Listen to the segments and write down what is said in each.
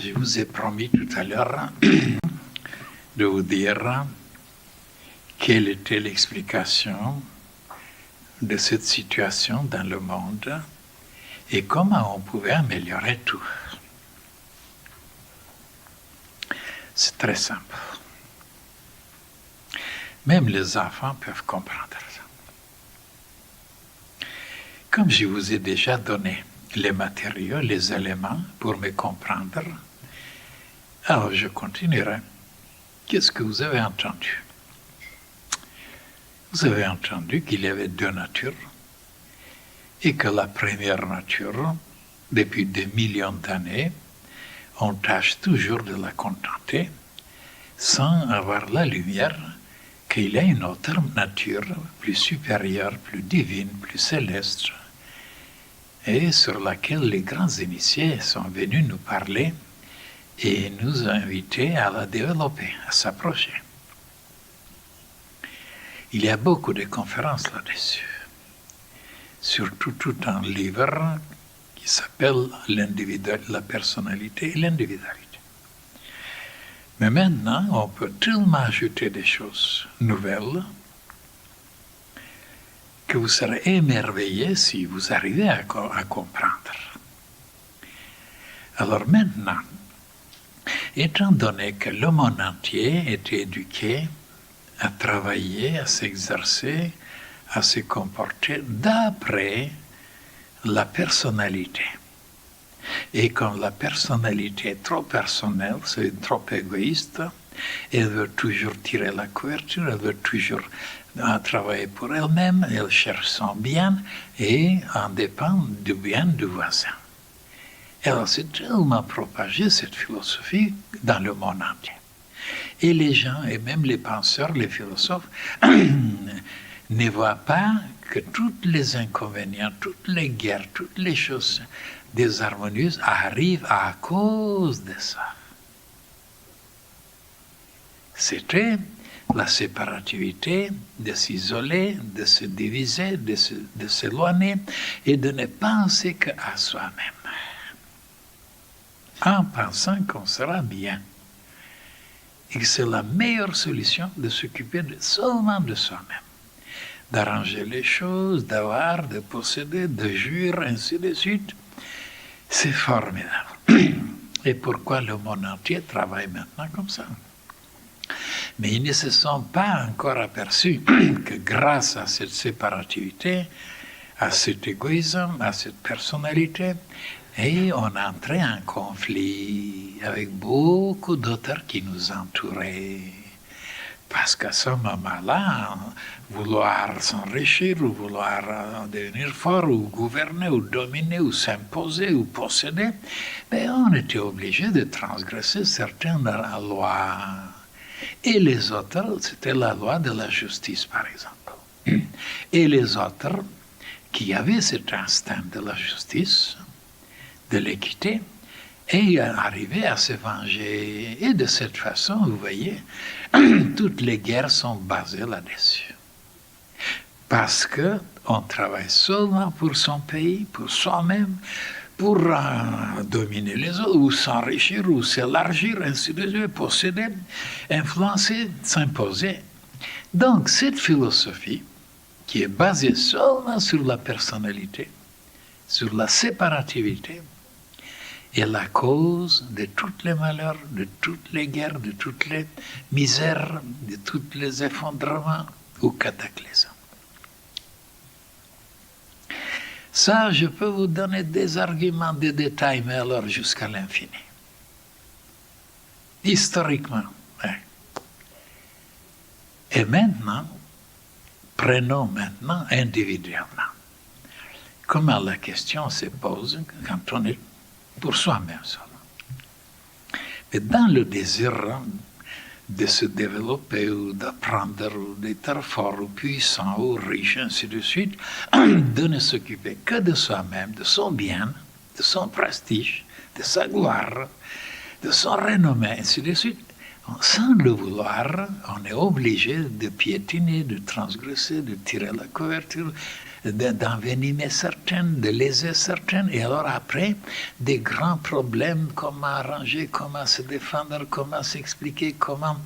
je vous ai promis tout à l'heure de vous dire quelle était l'explication de cette situation dans le monde et comment on pouvait améliorer tout. C'est très simple. Même les enfants peuvent comprendre ça. Comme je vous ai déjà donné les matériaux, les éléments pour me comprendre, alors je continuerai. Qu'est-ce que vous avez entendu? Vous avez entendu qu'il y avait deux natures et que la première nature, depuis des millions d'années, on tâche toujours de la contenter sans avoir la lumière qu'il y a une autre nature plus supérieure, plus divine, plus céleste, et sur laquelle les grands initiés sont venus nous parler et nous inviter à la développer, à s'approcher. Il y a beaucoup de conférences là-dessus, surtout tout un livre qui s'appelle la personnalité et l'individualité. Mais maintenant, on peut tellement ajouter des choses nouvelles que vous serez émerveillés si vous arrivez à comprendre. Alors maintenant, étant donné que le monde entier est éduqué à travailler, à s'exercer, à se comporter d'après la personnalité. Et quand la personnalité est trop personnelle, c'est trop égoïste, elle veut toujours tirer la couverture, elle veut toujours travailler pour elle-même, elle cherche son bien et en dépend du bien du voisin. Alors c'est tellement propagé cette philosophie dans le monde entier. Et les gens, et même les penseurs, les philosophes, ne voient pas que tous les inconvénients, toutes les guerres, toutes les choses désharmonieuses arrivent à cause de ça. C'était la séparativité, de s'isoler, de se diviser, de s'éloigner et de ne penser qu'à soi-même. En pensant qu'on sera bien. Et que c'est la meilleure solution de s'occuper seulement de soi-même. D'arranger les choses, d'avoir, de posséder, de jouir, ainsi de suite. C'est formidable. Et pourquoi le monde entier travaille maintenant comme ça? Mais ils ne se sont pas encore aperçus que grâce à cette séparativité, à cet égoïsme, à cette personnalité, et on entrait en conflit avec beaucoup d'autres qui nous entouraient. Parce qu'à ce moment-là, vouloir s'enrichir, ou vouloir devenir fort, ou gouverner, ou dominer, ou s'imposer, ou posséder, ben on était obligé de transgresser certaines lois. Et les autres, c'était la loi de la justice, par exemple. Et les autres, qui avaient cet instinct de la justice, de l'équité, et arriver à se venger. Et de cette façon, vous voyez, toutes les guerres sont basées là-dessus. Parce qu'on travaille seulement pour son pays, pour soi-même, pour dominer les autres, ou s'enrichir, ou s'élargir, ainsi de suite, posséder, influencer, s'imposer. Donc, cette philosophie, qui est basée seulement sur la personnalité, sur la séparativité, est la cause de tous les malheurs, de toutes les guerres, de toutes les misères, de tous les effondrements ou cataclysmes. Ça, je peux vous donner des arguments, des détails, mais alors jusqu'à l'infini. Historiquement. Ouais. Et maintenant, prenons maintenant individuellement. Comment la question se pose quand on est pour soi-même seulement. Mais dans le désir de se développer ou d'apprendre ou d'être fort ou puissant ou riche, ainsi de suite, de ne s'occuper que de soi-même, de son bien, de son prestige, de sa gloire, de son renommée, ainsi de suite, sans le vouloir, on est obligé de piétiner, de transgresser, de tirer la couverture, d'envenimer certaines, de léser certaines, et alors après, des grands problèmes, comment arranger, comment se défendre, comment s'expliquer, comment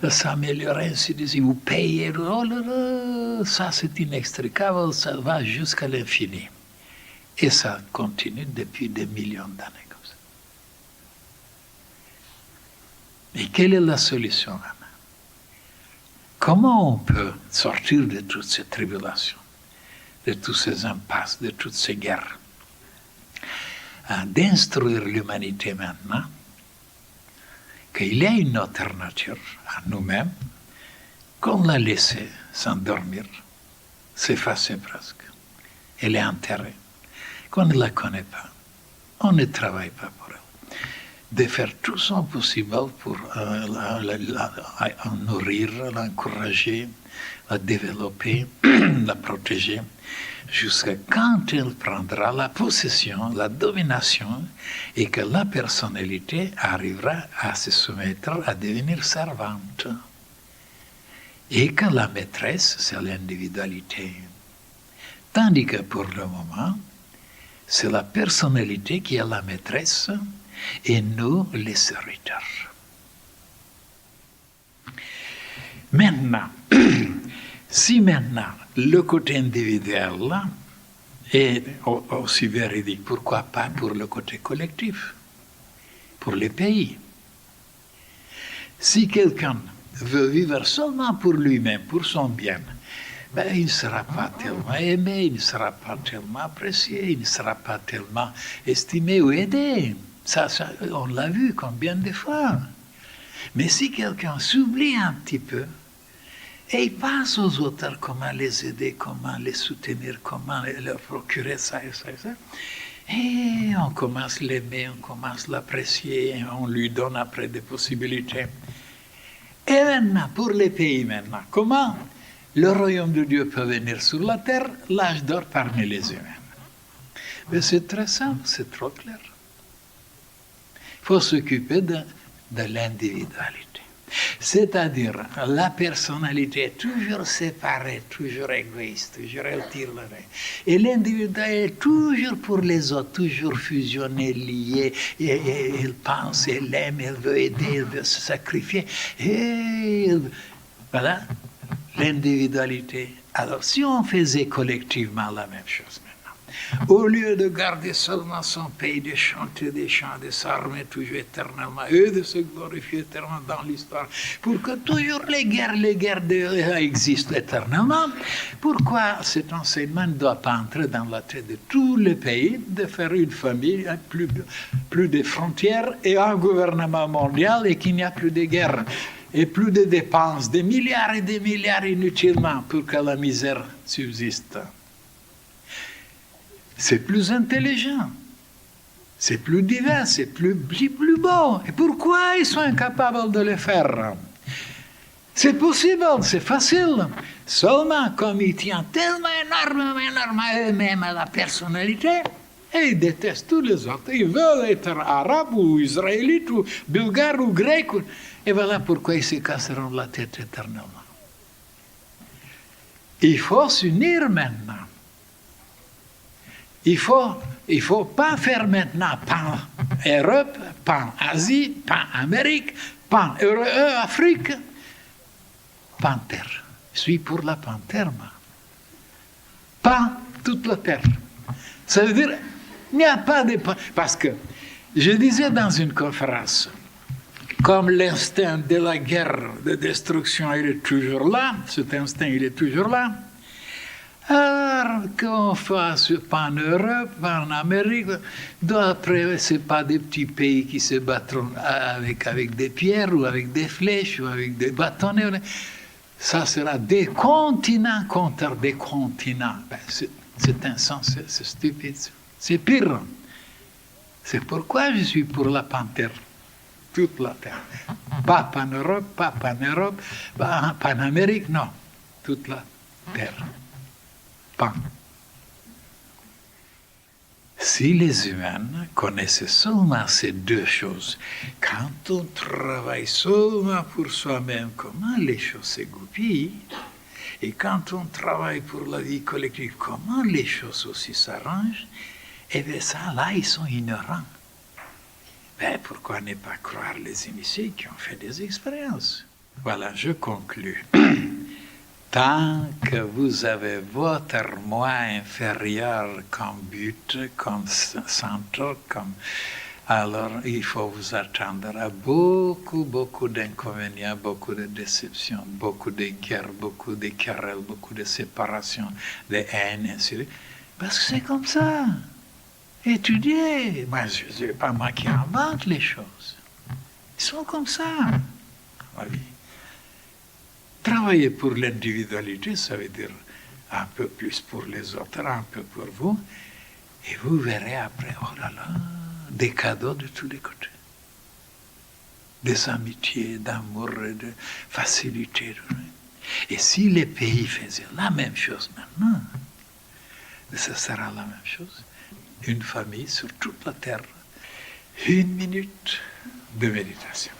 s'améliorer, ainsi de suite. Vous payez, oh là là, ça c'est inextricable, ça va jusqu'à l'infini. Et ça continue depuis des millions d'années comme ça. Et quelle est la solution maintenant? Comment on peut sortir de toutes ces tribulations, de toutes ces impasses, de toutes ces guerres? D'instruire l'humanité maintenant qu'il y a une autre nature à nous-mêmes, qu'on l'a laissée s'endormir, s'effacer presque. Elle est enterrée, qu'on ne la connaît pas, on ne travaille pas pour elle. De faire tout son possible pour la nourrir, l'encourager, la développer, la protéger, jusqu'à quand elle prendra la possession, la domination, et que la personnalité arrivera à se soumettre, à devenir servante. Et que la maîtresse, c'est l'individualité. Tandis que pour le moment, c'est la personnalité qui est la maîtresse, et nous, les serviteurs. Maintenant, si maintenant le côté individuel est aussi véridique, pourquoi pas pour le côté collectif, pour les pays? Si quelqu'un veut vivre seulement pour lui-même, pour son bien, ben, il ne sera pas tellement aimé, il ne sera pas tellement apprécié, il ne sera pas tellement estimé ou aidé. Ça, on l'a vu combien de fois. Mais si quelqu'un s'oublie un petit peu, et il passe aux autres comment les aider, comment les soutenir, comment leur procurer ça et ça et ça, et on commence à l'aimer, on commence à l'apprécier, on lui donne après des possibilités. Et maintenant, pour les pays maintenant, comment le royaume de Dieu peut venir sur la terre, l'âge d'or parmi les humains? Mais c'est très simple, c'est trop clair. Il faut s'occuper de l'individualité. C'est-à-dire, la personnalité est toujours séparée, toujours égoïste, toujours elle tire l'oreille. Et l'individualité est toujours pour les autres, toujours fusionnée, liée. Et elle pense, elle aime, elle veut aider, elle veut se sacrifier. Et voilà, l'individualité. Alors, si on faisait collectivement la même chose maintenant, au lieu de garder seulement son pays, de chanter des chants, de s'armer toujours éternellement, et de se glorifier éternellement dans l'histoire, pour que toujours les guerres existent éternellement, pourquoi cet enseignement ne doit pas entrer dans la tête de tous les pays, de faire une famille, plus de frontières, et un gouvernement mondial, et qu'il n'y a plus de guerres, et plus de dépenses, des milliards et des milliards inutilement, pour que la misère subsiste? C'est plus intelligent, c'est plus divin, c'est plus beau. Et pourquoi ils sont incapables de le faire? C'est possible, c'est facile. Seulement, comme ils tiennent tellement énormément eux-mêmes à la personnalité, et ils détestent tous les autres. Ils veulent être arabes ou israélites ou bulgares ou grecs. Et voilà pourquoi ils se casseront la tête éternellement. Il faut s'unir maintenant. Il faut pas faire maintenant pan Europe, pan Asie, pan Amérique, pan Afrique, pan terre. Je suis pour la pan terre, moi. Pan toute la terre. Ça veut dire, il n'y a pas de pan. Parce que, je disais dans une conférence, comme l'instinct de la guerre, de destruction, il est toujours là, cet instinct, il est toujours là. Alors qu'on fasse pas en Europe, pas en Amérique, d'après, ce n'est pas des petits pays qui se battront avec des pierres ou avec des flèches ou avec des bâtonnets. Ça sera des continents contre des continents. Ben, c'est insensé, c'est stupide, c'est pire. C'est pourquoi je suis pour la panthère, toute la terre. Pas pan-Europe, pas pan-Europe, pas pan-Amérique, non, toute la terre. Si les humains connaissaient seulement ces deux choses, quand on travaille seulement pour soi-même, comment les choses s'égoupillent, et quand on travaille pour la vie collective, comment les choses aussi s'arrangent, et bien ça, là, ils sont ignorants. Ben, pourquoi ne pas croire les initiés qui ont fait des expériences? Voilà, je conclus. Tant que vous avez votre moi inférieur comme but, comme centre, alors il faut vous attendre à beaucoup d'inconvénients, beaucoup de déceptions, beaucoup de guerres, beaucoup de querelles, beaucoup de séparations, de haine, ainsi de suite. Parce que c'est comme ça. Étudiez. Moi, ce n'est pas moi qui invente les choses. Ils sont comme ça. Oui. Travailler pour l'individualité, ça veut dire un peu plus pour les autres, un peu pour vous, et vous verrez après, oh là là, des cadeaux de tous les côtés. Des amitiés, d'amour, de facilité. Et si les pays faisaient la même chose maintenant, ce sera la même chose. Une famille sur toute la terre, 1 minute de méditation.